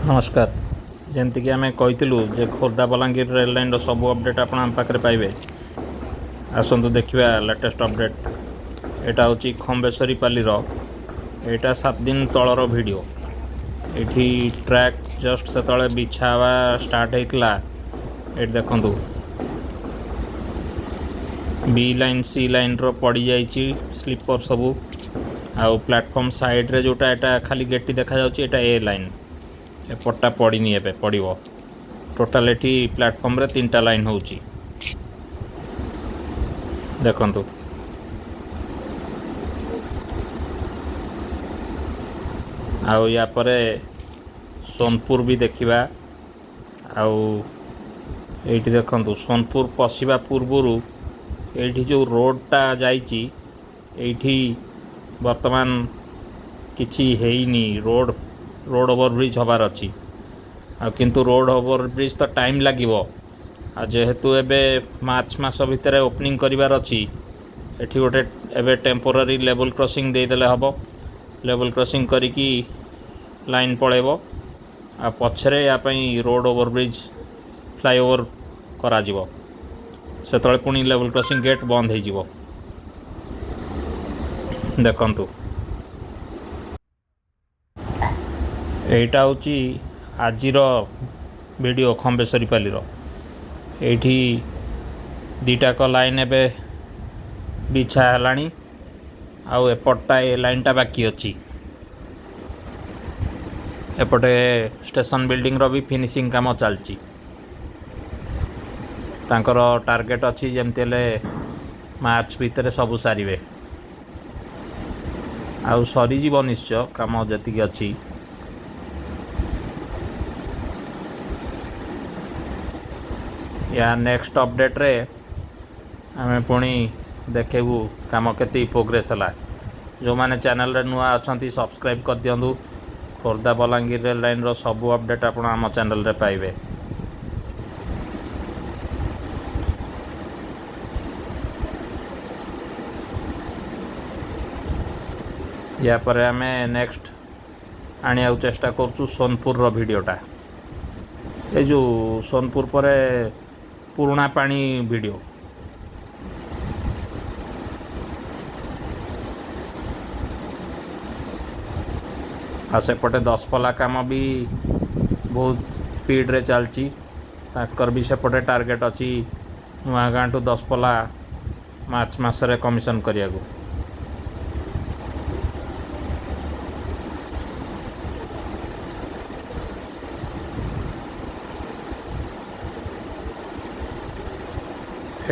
नमस्कार। जमती आम कहीलु जे खोर्धा बलांगीर रेल लाइन सब अपडेट आप पाखे पाइबे। आसतु देखा लेटेस्ट अपडेट। यहाँ हूँ खम्बेश्वरीपाली यहाँ 7 दिन तलर वीडियो। ये ट्रैक जस्ट से बिछा स्टार्ट होता ये देखु बी लाइन सी लाइन पड़ जाइए स्लीपर सबू आउ प्लेटफॉर्म साइड रे जोटा एटा खाली गेटी देखा जाउची ए लाइन एपटा पड़नी ए पड़ो टोटाल एटी प्लेटफॉर्म रे 3टा लाइन होची देखंतु। आउ या परे सोनपुर भी देखिबा। आउ एठी देखंतु सोनपुर पशिबा पूर्वरु एठी जो रोडटा जाइची एठी वर्तमान किछि हेइनी। रोड ओवरब्रिज हबार अच्छी किंतु रोड ओवरब्रिज तो टाइम लगिवो। जेहेतु एबे मार्च मास भितर ओपनिंग करिवार अच्छी एठी गोटे एबे टेम्पोरारी लेवल क्रॉसिंग देदेले हबो। लेवल क्रॉसिंग करिकी लाइन पळेबो आ पछरे या पई रोड ओवरब्रिज फ्लाईओवर करा जिवो। सेतळे पुणी लेवल क्रॉसिंग गेट बंद हो जिवो। देखंतु एटा हूँ आजिर वीडियो खम्बेश्वरीपाली एठी 2टाक लाइन एबे बिछा हलानी आउ एपटा ए लाइनटा बाकी अच्छी। एपटे स्टेशन बिल्डिंग रो भी फिनिशिंग काम चलची। तांकर टार्गेट अच्छी जमती हेले मार्च भितर सबू सारे आउ सरीजीव निश्चय काम जतिक अच्छी। या नेक्स्ट अपडेट रे आमे पुणी देखू काम केते प्रोग्रेस है। जो माने चैनल रे नुआ अछंती सब्सक्राइब कर दियंतु। खोर्धा बलांगीर रेल लाइन रो सबू अपडेट आपण आम चैनल रे पाइबे। या पर आमे नेक्स्ट आनिया चेष्टा करचु सोनपुर रो वीडियोटा। ये जो सोनपुर पर पुराना पानी वीडियो आ सेपटे 10पला काम भी बहुत स्पीड रे चलची। ताकर भी सेपटे टार्गेट अच्छी नुआ गाँ टू 10पला मार्च मासरे कमिशन करिया को।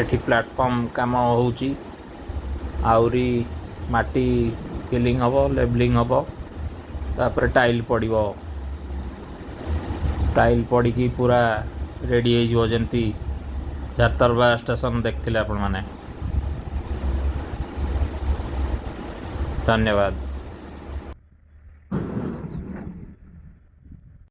एठी प्लेटफॉर्म काम होची आउरी माटी फिलिंग हबो लेवलिंग हबो तापर टाइल पड़िबो। टाइल पड़ी पूरा रेडी हो जमती झारतरबा स्टेशन देखथिले आपण माने। धन्यवाद।